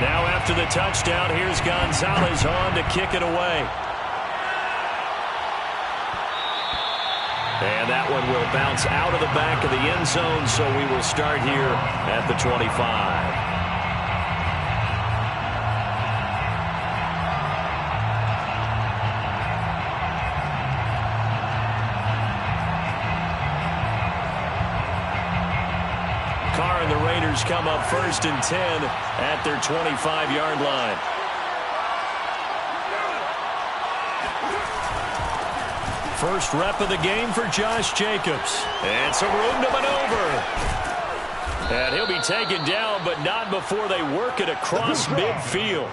Now after the touchdown, here's Gonzalez on to kick it away. And that one will bounce out of the back of the end zone, so we will start here at the 25. Carr and the Raiders come up 1st and 10 at their 25-yard line. First rep of the game for Josh Jacobs. And some room to maneuver. And he'll be taken down, but not before they work it across midfield.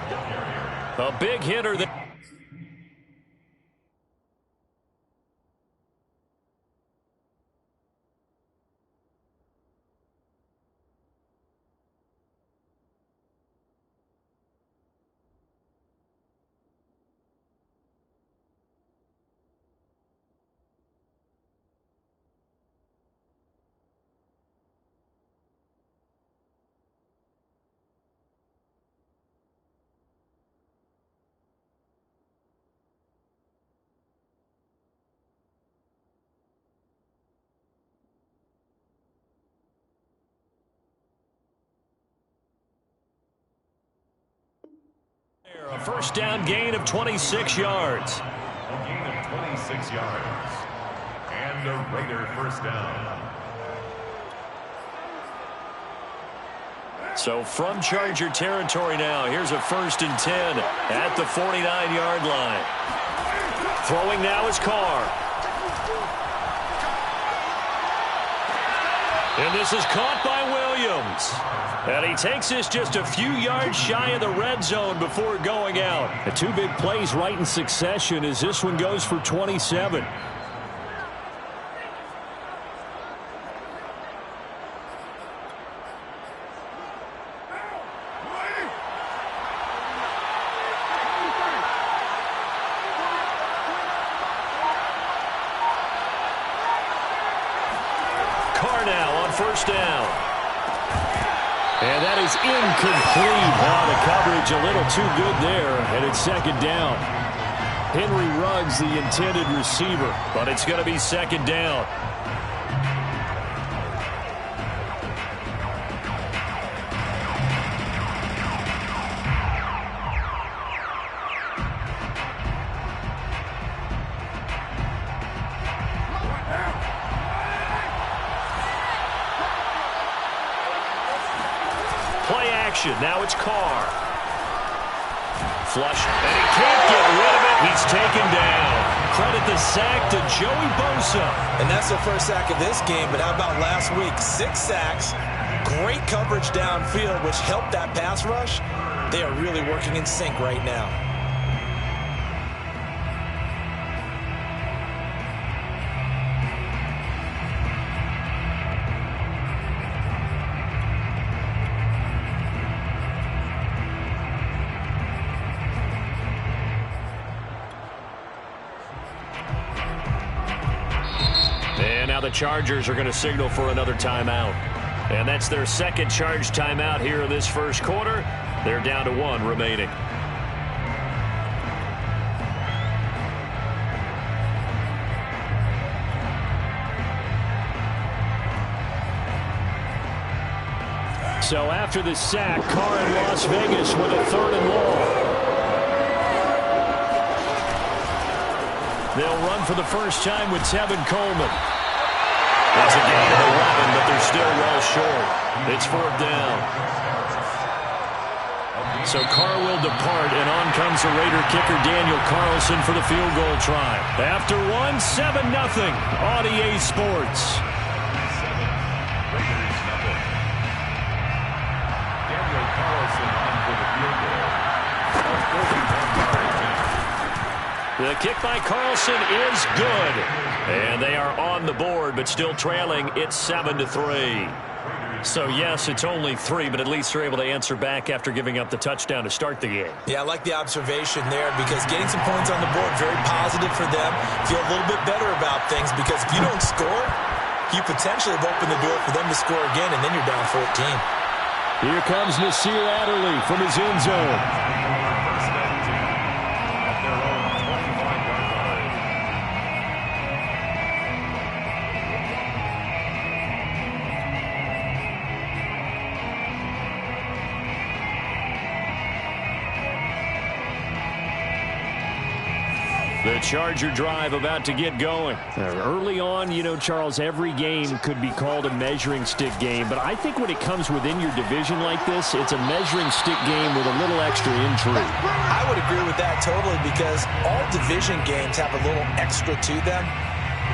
A big hitter that... A first down gain of 26 yards. A gain of 26 yards. And a Raider first down. So from Charger territory now, here's a 1st and 10 at the 49-yard line. Throwing now is Carr. And this is caught by Williams. And he takes this just a few yards shy of the red zone before going out. The two big plays right in succession as this one goes for 27. Carr now on first down. And that is incomplete. Now the coverage a little too good there, and it's 2nd down. Henry Ruggs the intended receiver, but it's going to be 2nd down. Now it's Carr. Flush, and he can't get rid of it. He's taken down. Credit the sack to Joey Bosa. And that's their first sack of this game, but how about last week? 6 sacks, great coverage downfield, which helped that pass rush. They are really working in sync right now. The Chargers are going to signal for another timeout. And that's their 2nd charge timeout here in this first quarter. They're down to 1 remaining. So after the sack, Carr in Las Vegas with a 3rd and long. They'll run for the first time with Tevin Coleman. It's a gain of 11, but they're still well short. It's 4th down. So Carr will depart, and on comes the Raider kicker Daniel Carlson for the field goal try. After 7-0 on EA Sports. Raiders nothing. Daniel Carlson on for the field goal. The kick by Carlson is good. And they are on the board, but still trailing. It's 7-3. So, yes, it's only 3, but at least they're able to answer back after giving up the touchdown to start the game. Yeah, I like the observation there because getting some points on the board, very positive for them. Feel a little bit better about things because if you don't score, you potentially have opened the door for them to score again, and then you're down 14. Here comes Nasir Adderley from his end zone. First and 10 at their own 25-yard line. The Charger drive about to get going. Early on, you know, Charles, every game could be called a measuring stick game, but I think when it comes within your division like this, it's a measuring stick game with a little extra intrigue. I would agree with that totally because all division games have a little extra to them.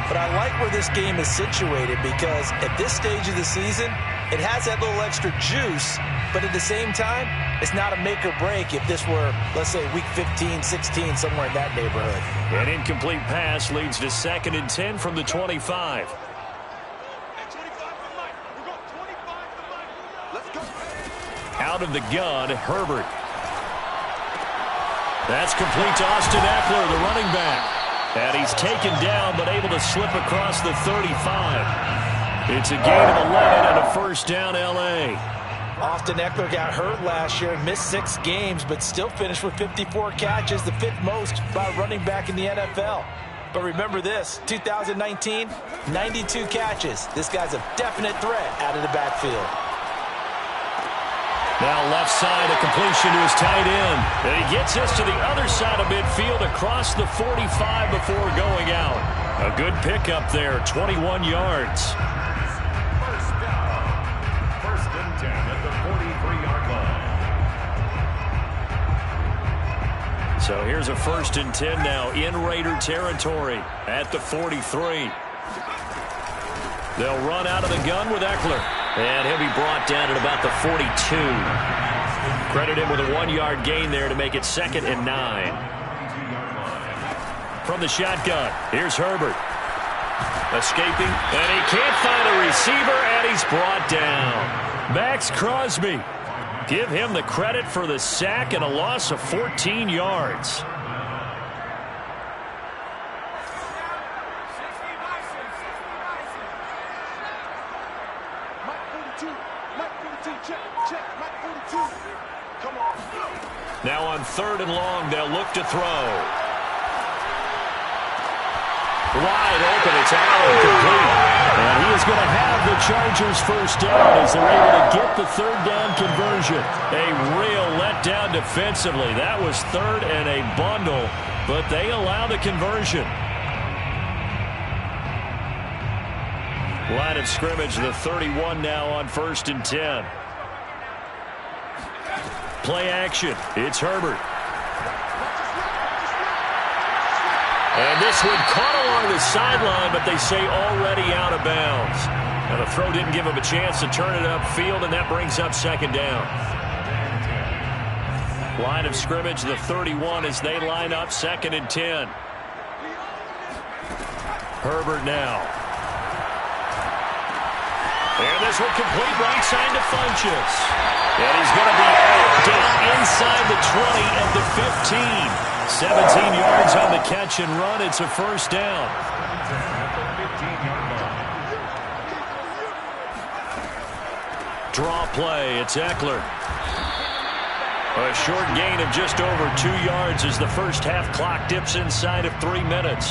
But I like where this game is situated because at this stage of the season, it has that little extra juice, but at the same time, it's not a make or break if this were, let's say, week 15, 16, somewhere in that neighborhood. An incomplete pass leads to 2nd and 10 from the 25. Out of the gun, Herbert. That's complete to Austin Eckler, the running back. And he's taken down, but able to slip across the 35. It's a gain of 11 and a first down, L.A. Austin Eckler got hurt last year, missed 6 games, but still finished with 54 catches, the 5th most by a running back in the NFL. But remember this, 2019, 92 catches. This guy's a definite threat out of the backfield. Now left side, a completion to his tight end. And he gets this to the other side of midfield across the 45 before going out. A good pickup there, 21 yards. First down. First and 10 at the 43-yard line. So here's a 1st and 10 now in Raider territory at the 43. They'll run out of the gun with Eckler. And he'll be brought down at about the 42. Credit him with a 1-yard gain there to make it 2nd and 9. From the shotgun, here's Herbert. Escaping, and he can't find a receiver, and he's brought down. Max Crosby. Give him the credit for the sack and a loss of 14 yards. Now on 3rd and long, they'll look to throw. Wide open, it's Allen, complete. And he is going to have the Chargers first down as they're able to get the 3rd down conversion. A real letdown defensively. That was 3rd and a bundle, but they allow the conversion. Line of scrimmage, the 31 now on 1st and 10. Play action. It's Herbert. And this one caught along the sideline, but they say already out of bounds. Now the throw didn't give him a chance to turn it upfield, and that brings up 2nd down. Line of scrimmage, the 31 as they line up 2nd and 10. Herbert now. And this one complete right side to Funchess. And he's going to be out down inside the 20 at the 15. 17 yards on the catch and run. It's a first down. Draw play. It's Eckler. A short gain of just over 2 yards as the first half clock dips inside of 3 minutes.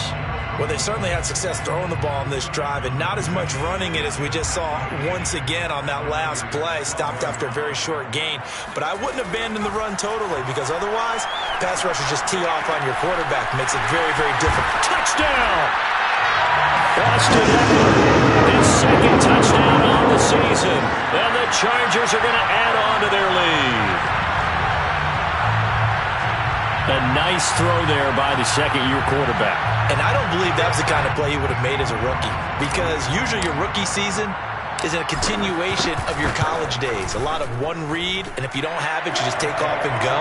Well, they certainly had success throwing the ball on this drive and not as much running it as we just saw once again on that last play. Stopped after a very short gain. But I wouldn't abandon the run totally because otherwise, pass rushers just tee off on your quarterback. Makes it very, very difficult. Touchdown! Austin Eckler, his 2nd touchdown on the season. And the Chargers are going to add on to their lead. A nice throw there by the 2nd-year quarterback. And I don't believe that was the kind of play he would have made as a rookie because usually your rookie season is a continuation of your college days. A lot of one read, and if you don't have it, you just take off and go.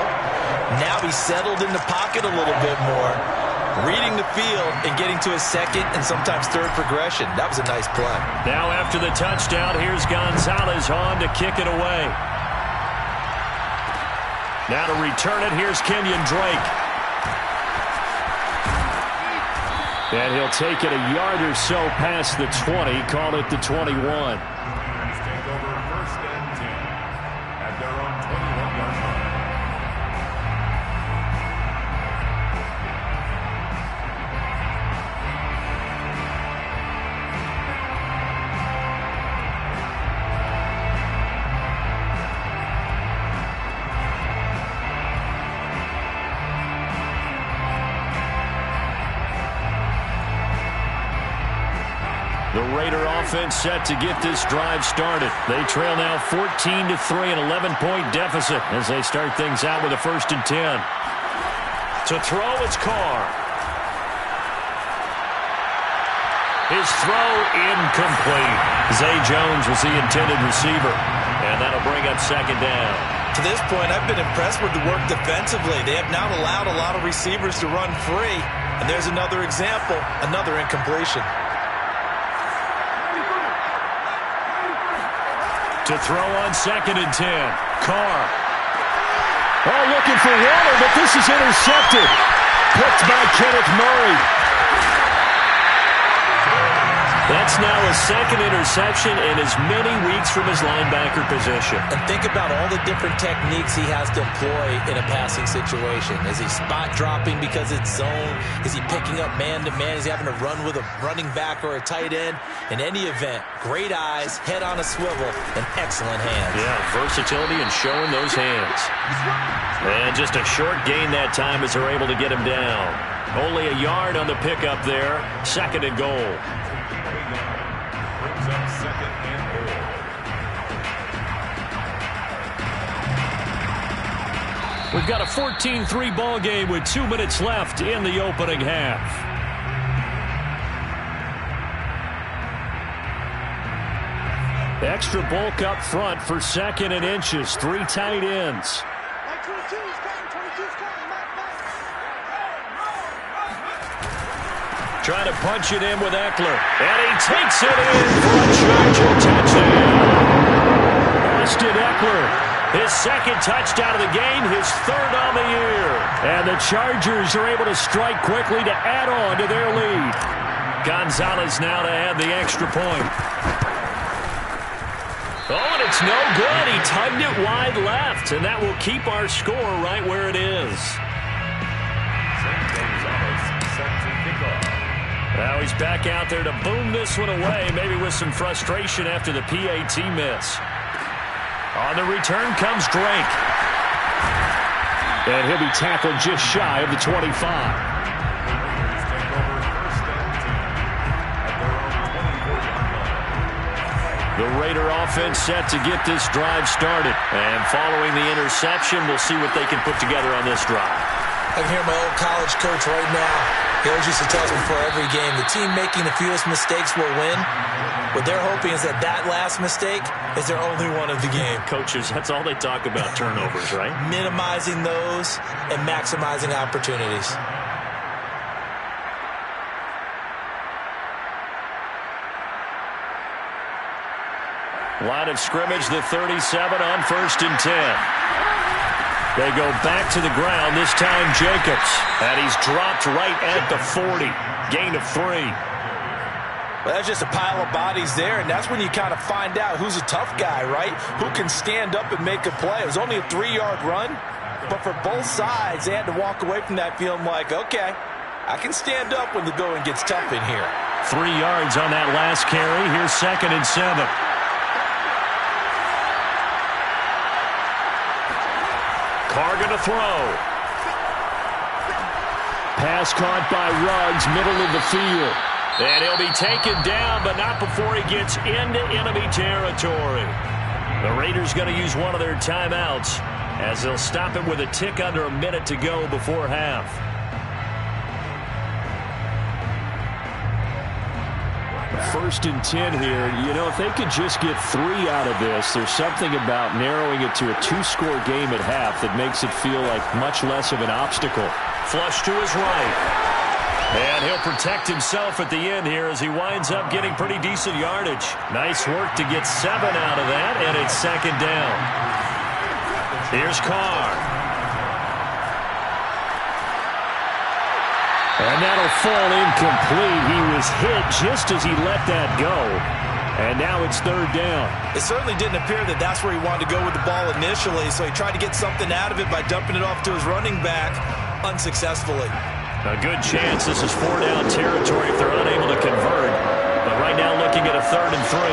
Now he's settled in the pocket a little bit more, reading the field and getting to his 2nd and sometimes 3rd progression. That was a nice play. Now after the touchdown, here's Gonzalez on to kick it away. Now to return it, here's Kenyon Drake. And he'll take it a yard or so past the 20, call it the 21. Take over 1st and 10 at The Raider offense set to get this drive started. They trail now 14-3, an 11-point deficit as they start things out with a 1st and 10. To throw, it's Carr. His throw incomplete. Zay Jones was the intended receiver, and that'll bring up 2nd down. To this point, I've been impressed with the work defensively. They have not allowed a lot of receivers to run free. And there's another example, another incompletion. To throw on 2nd and 10. Carr. Oh, looking for Waller, but this is intercepted. Picked by Kenneth Murray. That's now a 2nd interception in as many weeks from his linebacker position. And think about all the different techniques he has to employ in a passing situation. Is he spot dropping because it's zone? Is he picking up man-to-man? Is he having to run with a running back or a tight end? In any event, great eyes, head on a swivel, and excellent hands. Yeah, versatility and showing those hands. And just a short gain that time as they're able to get him down. Only a yard on the pickup there. 2nd and goal. Brings up 2nd and goal. We've got a 14-3 ball game with 2 minutes left in the opening half. Extra bulk up front for 2nd and inches. 3 tight ends. Trying to punch it in with Eckler. And he takes it in for a Charger touchdown. Austin Eckler, his 2nd touchdown of the game, his 3rd on the year. And the Chargers are able to strike quickly to add on to their lead. Gonzalez now to add the extra point. Oh, and it's no good. He tugged it wide left, and that will keep our score right where it is. Now he's back out there to boom this one away, maybe with some frustration after the PAT miss. On the return comes Drake. And he'll be tackled just shy of the 25. The Raider offense set to get this drive started. And following the interception, we'll see what they can put together on this drive. I can hear my old college coach right now. He always used to tell us before every game, the team making the fewest mistakes will win. What they're hoping is that last mistake is their only one of the game. Coaches, that's all they talk about, turnovers, right? Minimizing those and maximizing opportunities. Line of scrimmage, the 37 on 1st and 10. They go back to the ground, this time Jacobs. And he's dropped right at the 40. Gain of 3. Well, that's just a pile of bodies there, and that's when you kind of find out who's a tough guy, right? Who can stand up and make a play. It was only a 3-yard run, but for both sides, they had to walk away from that feeling like, okay, I can stand up when the going gets tough in here. 3 yards on that last carry. Here's 2nd and 7. Carr going to throw. Pass caught by Ruggs, middle of the field. And he'll be taken down, but not before he gets into enemy territory. The Raiders going to use one of their timeouts as they'll stop it with a tick under a minute to go before half. First and 10 here. You know, if they could just get 3 out of this, there's something about narrowing it to a 2-score game at half that makes it feel like much less of an obstacle. Flush to his right. And he'll protect himself at the end here as he winds up getting pretty decent yardage. Nice work to get 7 out of that, and it's 2nd down. Here's Carr. And that'll fall incomplete. He was hit just as he let that go. And now it's 3rd down. It certainly didn't appear that that's where he wanted to go with the ball initially, so he tried to get something out of it by dumping it off to his running back unsuccessfully. A good chance this is 4-down territory if they're unable to convert. But right now looking at a 3rd and 3.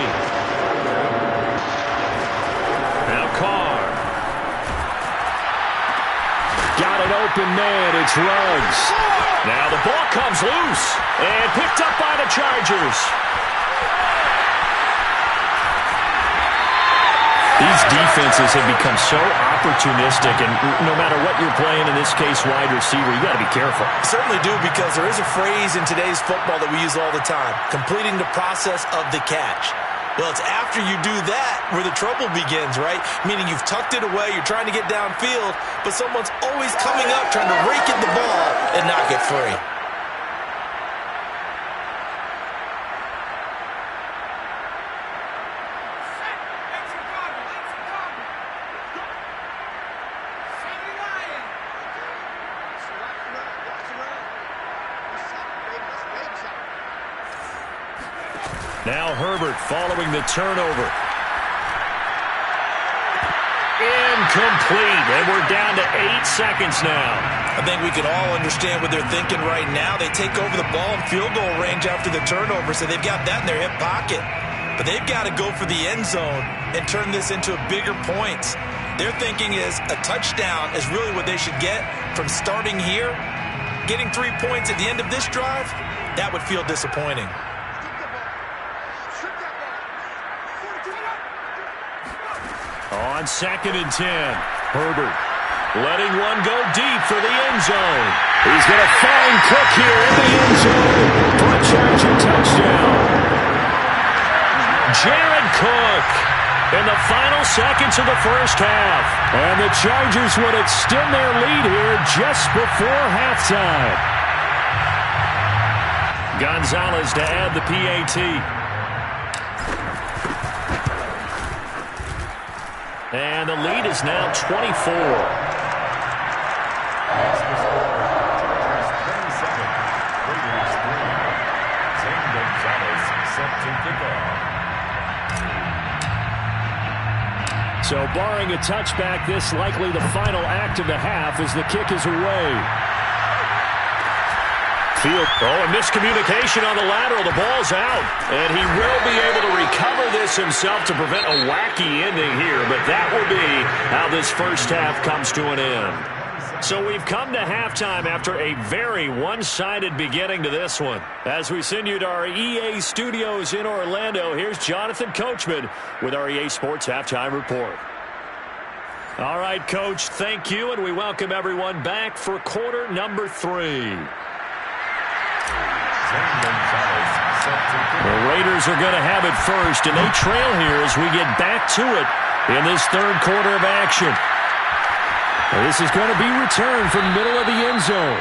Now Carr. Got an open man. It's Ruggs. Now the ball comes loose and picked up by the Chargers. defenses have become so opportunistic, and no matter what you're playing, in this case, wide receiver, you got to be careful. Certainly do, because there is a phrase in today's football that we use all the time, completing the process of the catch. Well, it's after you do that where the trouble begins, right? Meaning you've tucked it away, you're trying to get downfield, but someone's always coming up trying to rake at the ball and knock it free. Now Herbert following the turnover. Incomplete, and we're down to 8 seconds now. I think we can all understand what they're thinking right now. They take over the ball in field goal range after the turnover, so they've got that in their hip pocket. But they've got to go for the end zone and turn this into a bigger points. Their thinking is a touchdown is really what they should get from starting here. Getting 3 points at the end of this drive, that would feel disappointing. On 2nd and 10, Herbert letting one go deep for the end zone. He's going to find Cook here in the end zone for a Charger touchdown. Jared Cook in the final seconds of the first half. And the Chargers would extend their lead here just before halftime. Gonzalez to add the PAT. And the lead is now 24. So barring a touchback, this likely the final act of the half as the kick is away. Oh, a miscommunication on the lateral. The ball's out. And he will be able to recover this himself to prevent a wacky ending here. But that will be how this first half comes to an end. So we've come to halftime after a very one-sided beginning to this one. As we send you to our EA studios in Orlando, here's Jonathan Coachman with our EA Sports Halftime Report. All right, Coach, thank you, and we welcome everyone back for quarter number 3. The Raiders are going to have it first, and they trail here as we get back to it in this third quarter of action. This is going to be returned from middle of the end zone.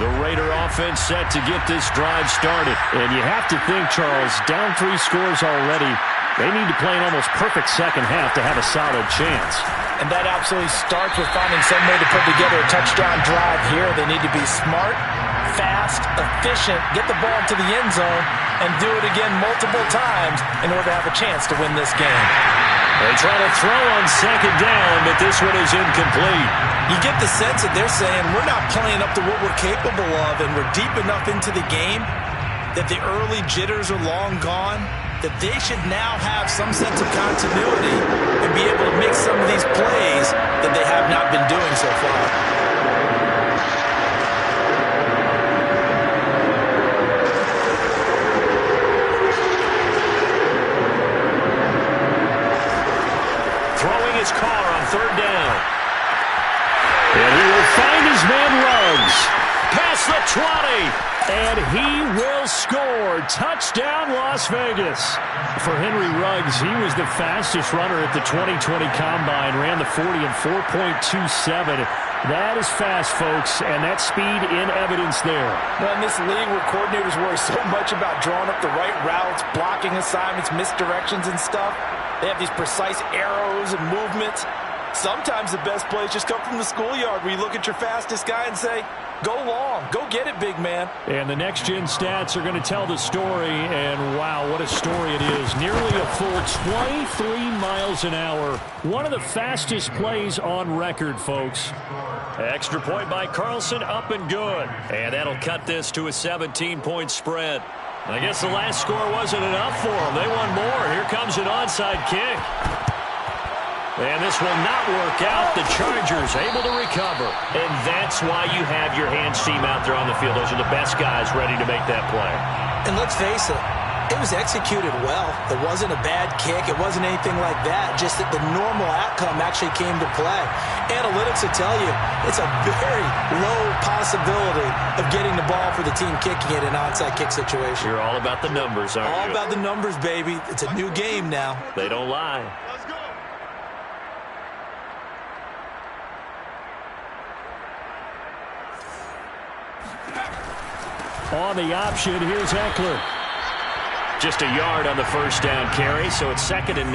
The Raider offense set to get this drive started. And you have to think, Charles, down 3 scores already. They need to play an almost perfect second half to have a solid chance. And that absolutely starts with finding some way to put together a touchdown drive here. They need to be smart, fast, efficient, get the ball to the end zone, and do it again multiple times in order to have a chance to win this game. They try to throw on second down, but this one is incomplete. You get the sense that they're saying we're not playing up to what we're capable of, and we're deep enough into the game that the early jitters are long gone, that they should now have some sense of continuity and be able to make some of these plays that they have not been doing so far. Throwing his car on third down. And he will find his man Ruggs. Past the 20. And he will score. Touchdown, Las Vegas. For Henry Ruggs, he was the fastest runner at the 2020 Combine. Ran the 40 in 4.27. That is fast, folks, and that speed in evidence there. Well, in this league where coordinators worry so much about drawing up the right routes, blocking assignments, misdirections and stuff, they have these precise arrows and movements. Sometimes the best plays just come from the schoolyard where you look at your fastest guy and say, go long, go get it, big man. And the next-gen stats are going to tell the story, and wow, what a story it is. Nearly a full 23 miles an hour. One of the fastest plays on record, folks. Extra point by Carlson, up and good. And that'll cut this to a 17-point spread. I guess the last score wasn't enough for them. They won more. Here comes an onside kick. And this will not work out. The Chargers able to recover. And that's why you have your hands team out there on the field. Those are the best guys ready to make that play. And let's face it, it was executed well. It wasn't a bad kick. It wasn't anything like that. Just that the normal outcome actually came to play. Analytics will tell you it's a very low possibility of getting the ball for the team kicking it in an onside kick situation. You're all about the numbers, aren't you? All about the numbers, baby. It's a new game now. They don't lie. On the option, here's Eckler. Just a yard on the first down carry, so it's 2nd and 9.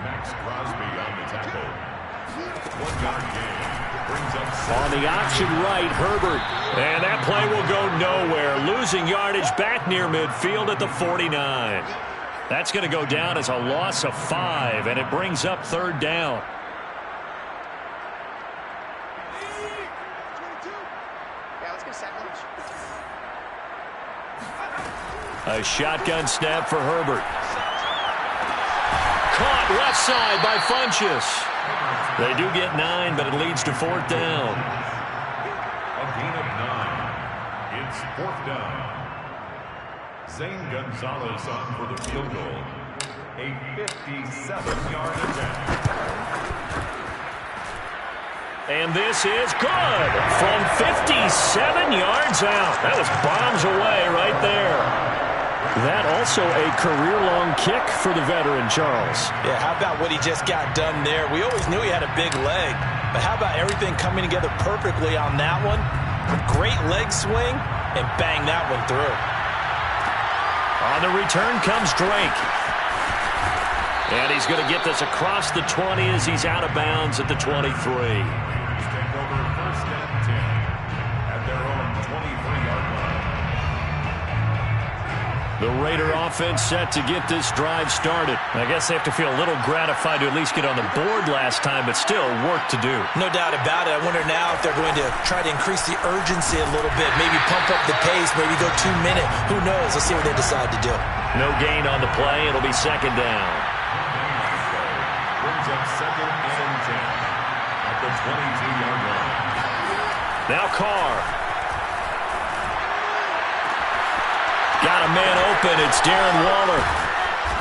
Max Crosby on the tackle. 1 yard gain. Brings up on the option right, Herbert. And that play will go nowhere. Losing yardage back near midfield at the 49. That's going to go down as a loss of 5, and it brings up 3rd down. A shotgun snap for Herbert. Caught left side by Funchess. They do get 9, but it leads to 4th down. a gain of 9. It's 4th down. Zane Gonzalez on for the field goal. A 57-yard attempt. And this is good from 57 yards out. That was bombs away right there. That also a career-long kick for the veteran, Charles. Yeah, how about what he just got done there? We always knew he had a big leg, but how about everything coming together perfectly on that one? A great leg swing, and bang that one through. On the return comes Drake. And he's going to get this across the 20 as he's out of bounds at the 23. Take over 1st and 10 at their own 23-yard line. The Raider offense set to get this drive started. I guess they have to feel a little gratified to at least get on the board last time, but still work to do. No doubt about it. I wonder now if they're going to try to increase the urgency a little bit, maybe pump up the pace, maybe go 2-minute. Who knows? Let's see what they decide to do. No gain on the play. It'll be 2nd down. Brings up 2nd and 10 at the 22-yard line. Now Carr. Got a man open. It's Darren Waller.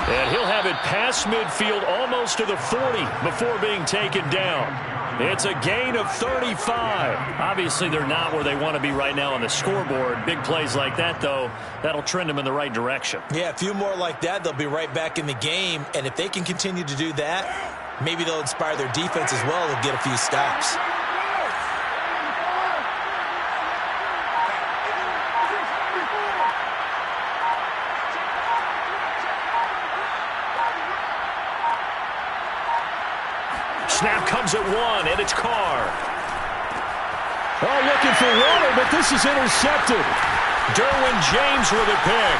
And he'll have it past midfield almost to the 40 before being taken down. It's a gain of 35. Obviously, they're not where they want to be right now on the scoreboard. Big plays like that, though, that'll trend them in the right direction. Yeah, a few more like that, they'll be right back in the game. And if they can continue to do that, maybe they'll inspire their defense as well. They'll get a few stops. Snap comes at 1, and it's Carr. Oh, looking for Waller, but this is intercepted. Derwin James with a pick.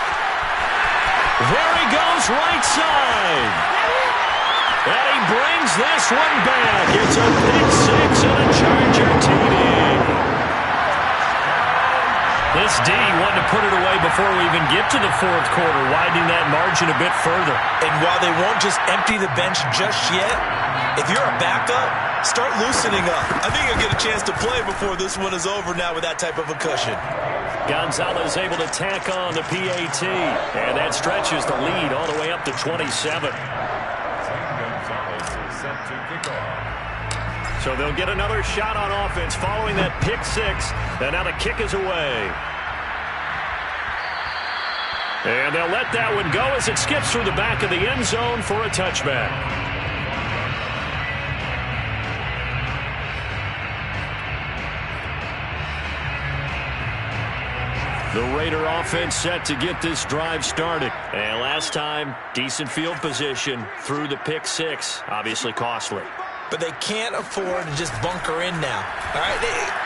There he goes, right side. And he brings this one back. It's a pick 6 and a Charger TD. This D wanted to put it away before we even get to the 4th quarter, widening that margin a bit further. And while they won't just empty the bench just yet, if you're a backup, start loosening up. I think you'll get a chance to play before this one is over now with that type of a cushion. Gonzalez able to tack on the PAT, and that stretches the lead all the way up to 27. Zane Gonzalez is set to kick off. So they'll get another shot on offense following that pick 6, and now the kick is away. And they'll let that one go as it skips through the back of the end zone for a touchback. The Raider offense set to get this drive started. And last time, decent field position through the pick 6. Obviously costly. But they can't afford to just bunker in now. All right,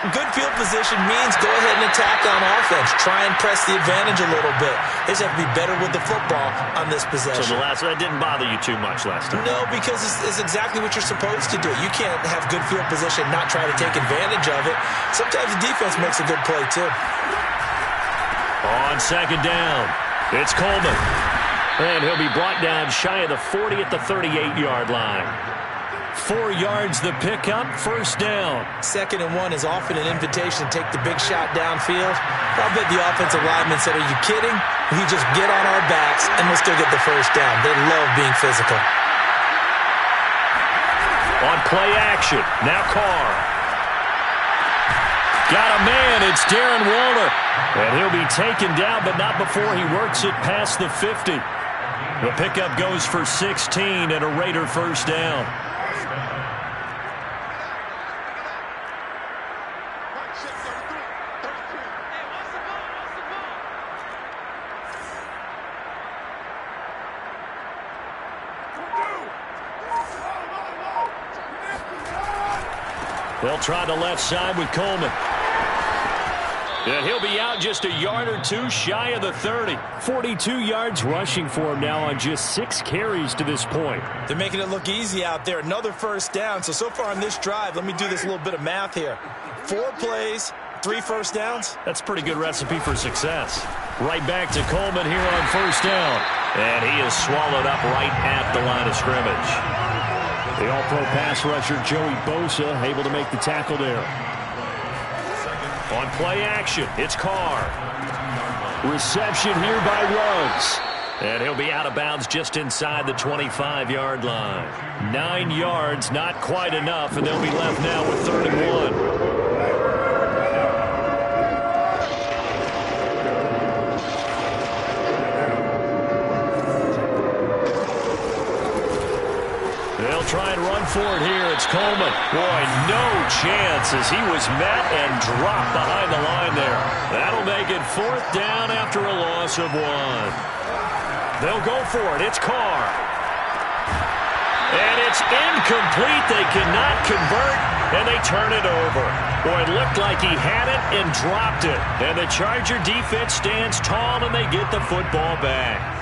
good field position means go ahead and attack on offense. Try and press the advantage a little bit. They just have to be better with the football on this possession. So that didn't bother you too much last time? No, because it's exactly what you're supposed to do. You can't have good field position and not try to take advantage of it. Sometimes the defense makes a good play, too. On 2nd down, it's Coleman. And he'll be brought down shy of the 40 at the 38-yard line. 4 yards the pickup, first down. 2nd and 1 is often an invitation to take the big shot downfield. I'll bet the offensive lineman said, are you kidding? We just get on our backs and we'll still get the first down. They love being physical. On play action, now Carr. Got a man, it's Darren Waller. And he'll be taken down, but not before he works it past the 50. The pickup goes for 16 and a Raider first down. They'll try the left side with Coleman. And he'll be out just a yard or two shy of the 30. 42 yards rushing for him now on just 6 carries to this point. They're making it look easy out there. Another first down. So far on this drive, let me do this little bit of math here. 4 plays, 3 first downs. That's a pretty good recipe for success. Right back to Coleman here on first down. And he is swallowed up right at the line of scrimmage. The all-pro pass rusher Joey Bosa able to make the tackle there. On play action, it's Carr. Reception here by Ruggs. And he'll be out of bounds just inside the 25-yard line. 9 yards, not quite enough, and they'll be left now with 3rd and 1. They'll try and run for it here. It's Coleman. Boy, no chance as he was met and dropped behind the line there. That'll make it 4th down after a loss of 1. They'll go for it. It's Carr. And it's incomplete. They cannot convert, and they turn it over. Boy, it looked like he had it and dropped it. And the Charger defense stands tall, and they get the football back.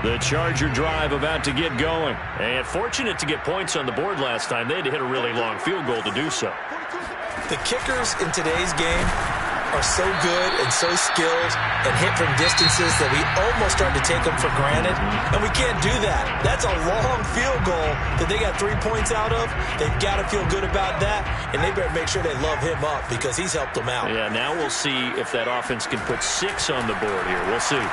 The Charger drive about to get going. And fortunate to get points on the board last time. They had to hit a really long field goal to do so. The kickers in today's game are so good and so skilled and hit from distances that we almost start to take them for granted. And we can't do that. That's a long field goal that they got 3 points out of. They've got to feel good about that. And they better make sure they love him up because he's helped them out. Yeah, now we'll see if that offense can put 6 on the board here. We'll see.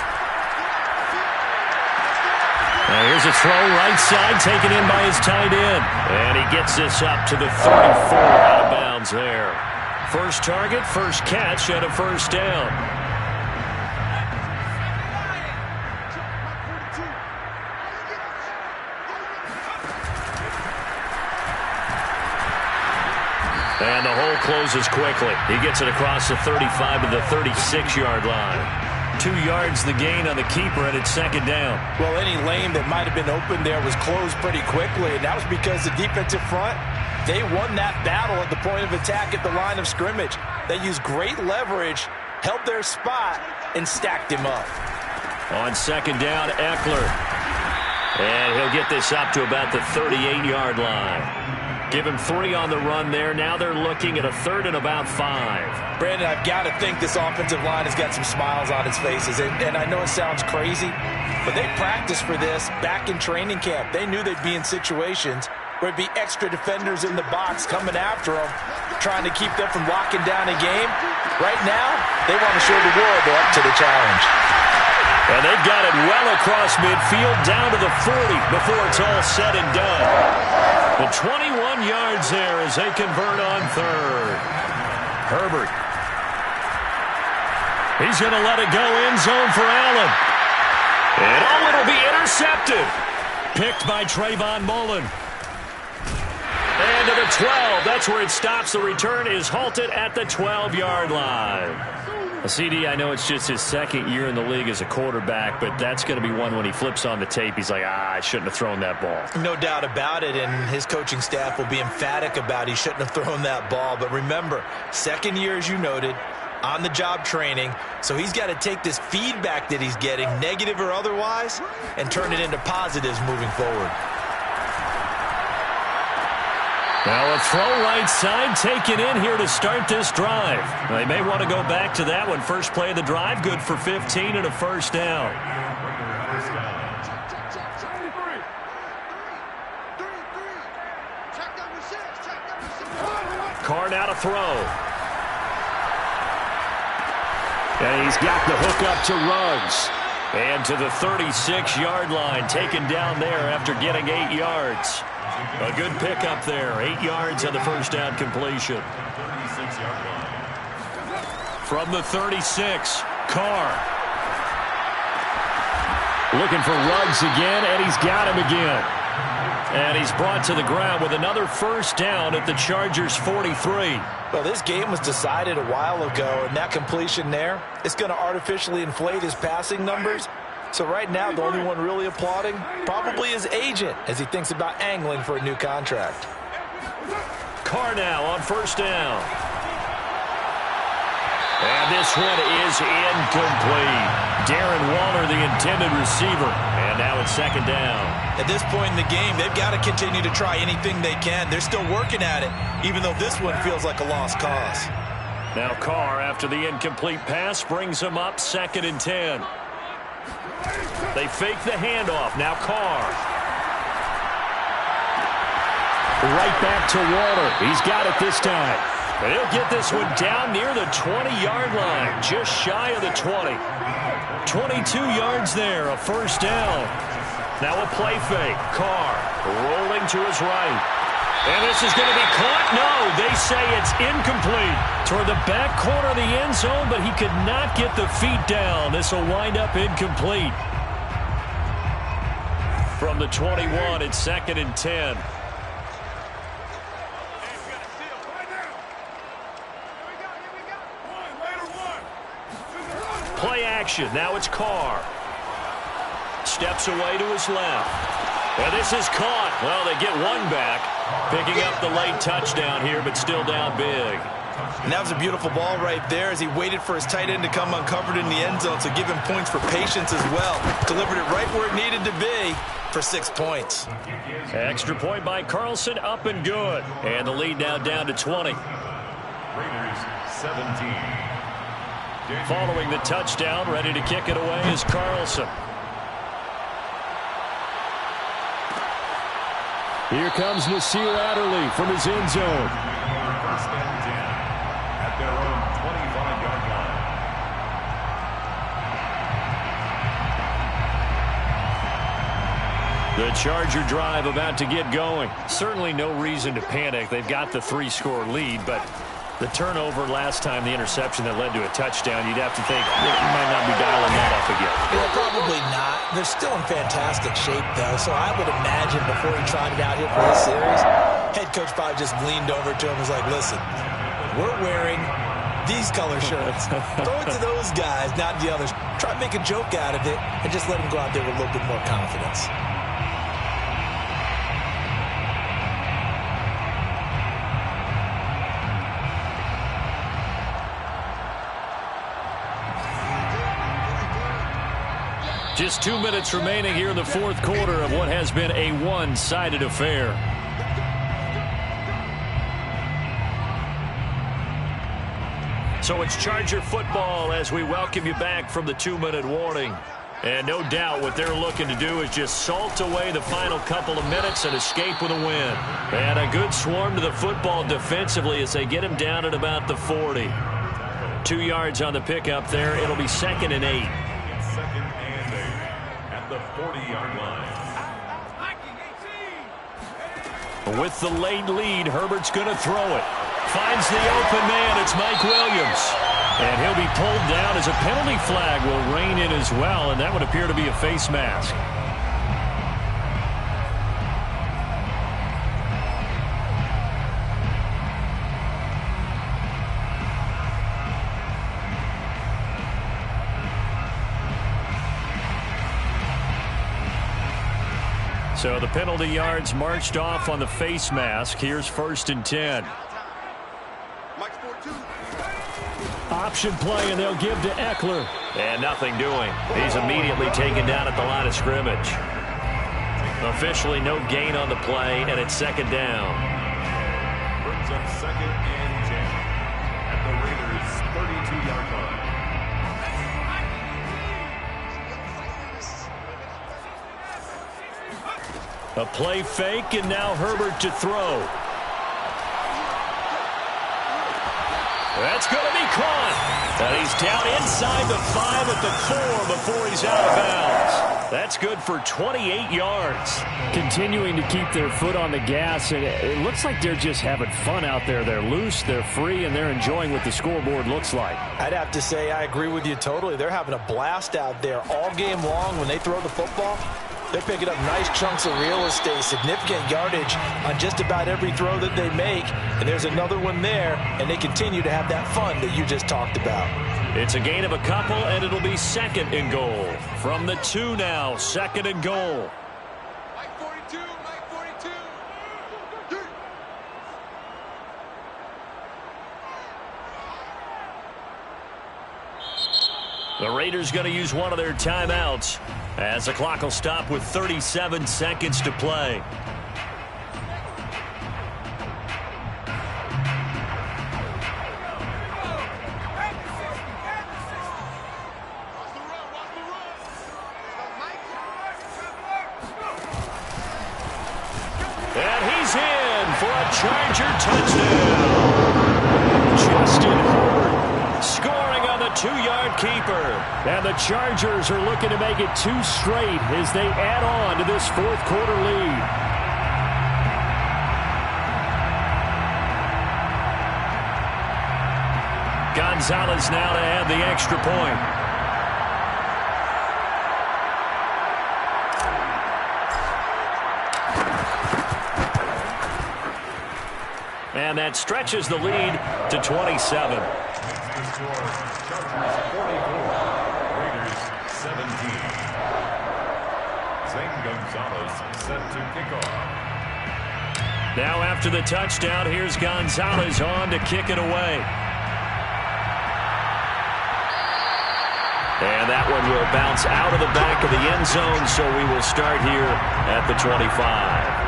Now here's a throw right side taken in by his tight end. And he gets this up to the 34 out of bounds there. First target, first catch, and a first down. And the hole closes quickly. He gets it across the 35 to the 36-yard line. 2 yards the gain on the keeper, and it's 2nd down. Well, any lane that might have been open there was closed pretty quickly, and that was because the defensive front, they won that battle at the point of attack at the line of scrimmage. They used great leverage, held their spot, and stacked him up. On 2nd down, Eckler. And he'll get this up to about the 38-yard line. Give him 3 on the run there. Now they're looking at a 3rd and about 5. Brandon, I've got to think this offensive line has got some smiles on its faces. And I know it sounds crazy, but they practiced for this back in training camp. They knew they'd be in situations where it'd be extra defenders in the box coming after them, trying to keep them from locking down a game. Right now, they want to show the world they're up to the challenge. And they've got it well across midfield, down to the 40 before it's all said and done. The 21 yards there as they convert on 3rd. Herbert. He's going to let it go end zone for Allen. And it'll be intercepted. Picked by Trayvon Mullen. And to the 12. That's where it stops. The return is halted at the 12-yard line. CD, I know it's just his 2nd year in the league as a quarterback, but that's going to be one when he flips on the tape. He's like, I shouldn't have thrown that ball. No doubt about it, and his coaching staff will be emphatic about he shouldn't have thrown that ball. But remember, 2nd year, as you noted, on-the-job training, so he's got to take this feedback that he's getting, negative or otherwise, and turn it into positives moving forward. Now a throw right side taken in here to start this drive. They may want to go back to that one. First play of the drive, good for 15 and a first down. Carr now to throw. And he's got the hook up to Ruggs. And to the 36-yard line, taken down there after getting 8 yards. A good pickup there. 8 yards on the first down completion. From the 36, Carr. Looking for Ruggs again, and he's got him again. And he's brought to the ground with another first down at the Chargers' 43. Well, this game was decided a while ago, and that completion there, it's going to artificially inflate his passing numbers. So right now, the only one really applauding probably his agent as he thinks about angling for a new contract. Carr now on first down. And this one is incomplete. Darren Waller, the intended receiver. And now it's second down. At this point in the game, they've got to continue to try anything they can. They're still working at it, even though this one feels like a lost cause. Now Carr, after the incomplete pass, brings him up 2nd and 10. They fake the handoff. Now Carr. Right back to Waller. He's got it this time. And he'll get this one down near the 20-yard line, just shy of the 20. 22 yards there, a first down. Now a play fake. Carr rolling to his right. And this is going to be caught. No, they say it's incomplete. Toward the back corner of the end zone, but he could not get the feet down. This will wind up incomplete. From the 21, it's 2nd and 10. Play action. Now it's Carr. Steps away to his left. And this is caught. Well, they get one back. Picking up the late touchdown here, but still down big. And that was a beautiful ball right there as he waited for his tight end to come uncovered in the end zone, so give him points for patience as well. Delivered it right where it needed to be for 6 points. Extra point by Carlson, up and good. And the lead now down to 20. Raiders 17. Following the touchdown, ready to kick it away is Carlson. Here comes Nasir Adderley from his end zone. First and 10 at their own 25-yard line. The Charger drive about to get going. Certainly no reason to panic. They've got the 3-score lead, but the turnover last time, the interception that led to a touchdown, you'd have to think you might not be dialing that up again. Yeah, probably not. They're still in fantastic shape, though, so I would imagine before he tried it out here for this series, head coach probably just leaned over to him and was like, listen, we're wearing these color shirts. Throw it to those guys, not the others. Try to make a joke out of it and just let him go out there with a little bit more confidence. Just 2 minutes remaining here in the fourth quarter of what has been a one-sided affair. So it's Charger football as we welcome you back from the 2-minute warning. And no doubt what they're looking to do is just salt away the final couple of minutes and escape with a win. And a good swarm to the football defensively as they get him down at about the 40. 2 yards on the pickup there. It'll be 2nd and 8. The 40-yard line. With the late lead, Herbert's going to throw it. Finds the open man. It's Mike Williams. And he'll be pulled down as a penalty flag will rein in as well, and that would appear to be a face mask. So the penalty yards marched off on the face mask. Here's 1st and 10. Option play, and they'll give to Eckler. And nothing doing. He's immediately taken down at the line of scrimmage. Officially no gain on the play, and it's 2nd down. brings up 2nd and 10 at the Raiders' 32-yard line. A play fake, and now Herbert to throw. That's going to be caught. And he's down inside the 5 at the 4 before he's out of bounds. That's good for 28 yards. Continuing to keep their foot on the gas, and it looks like they're just having fun out there. They're loose, they're free, and they're enjoying what the scoreboard looks like. I'd have to say I agree with you totally. They're having a blast out there all game long when they throw the football. They're picking up nice chunks of real estate, significant yardage on just about every throw that they make. And there's another one there, and they continue to have that fun that you just talked about. It's a gain of a couple, and it'll be 2nd and goal. From the 2 now, 2nd and goal. Mike 42, Mike 42. The Raiders going to use one of their timeouts as the clock will stop with 37 seconds to play. And he's in for a Charger touchdown. Justin Herbert scoring on the 2-yard keeper. And the Chargers are looking to make it 2 straight as they add on to this 4th quarter lead. Gonzalez now to add the extra point. And that stretches the lead to 27. The score, Chargers 44, Raiders 17. Zane Gonzalez set to kick off. Now after the touchdown, here's Gonzalez on to kick it away. And that one will bounce out of the back of the end zone, so we will start here at the 25.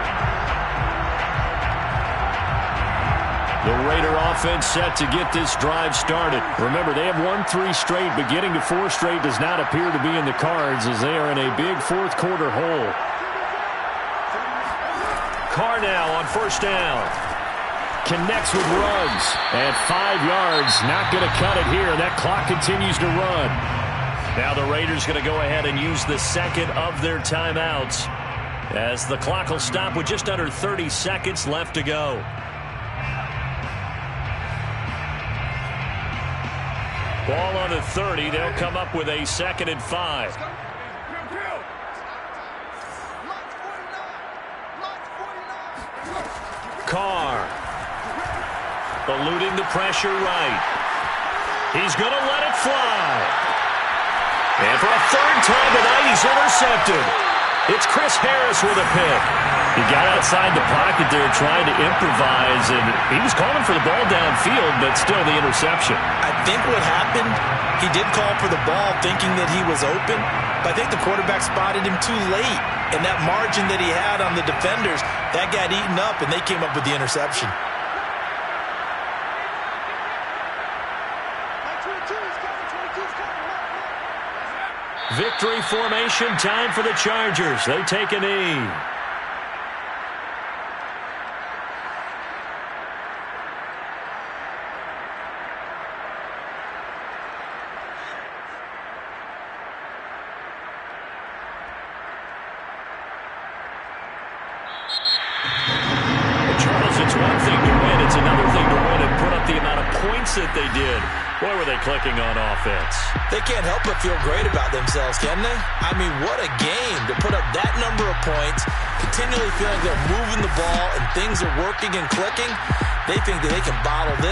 The Raider offense set to get this drive started. Remember, they have won 3 straight, but getting to 4 straight does not appear to be in the cards as they are in a big 4th quarter hole. Carr now on 1st down. Connects with Ruggs. At 5 yards, not going to cut it here. That clock continues to run. Now the Raiders going to go ahead and use the 2nd of their timeouts as the clock will stop with just under 30 seconds left to go. Ball on the 30. They'll come up with a 2nd and 5. Carr. Eluding the pressure right. He's going to let it fly. And for a 3rd time tonight, he's intercepted. It's Chris Harris with a pick. He got outside the pocket there trying to improvise, and he was calling for the ball downfield, but still the interception. I think what happened, he did call for the ball thinking that he was open, but I think the quarterback spotted him too late. And that margin that he had on the defenders, that got eaten up, and they came up with the interception. Victory formation time for the Chargers. They take a knee. Charles, it's one thing to win. It's another thing to win and put up the amount of points that they did. Boy, were they clicking on offense. They can't help but feel great about themselves, can they? I mean, what a game to put up that number of points, continually feeling like they're moving the ball and things are working and clicking. They think that they can bottle this.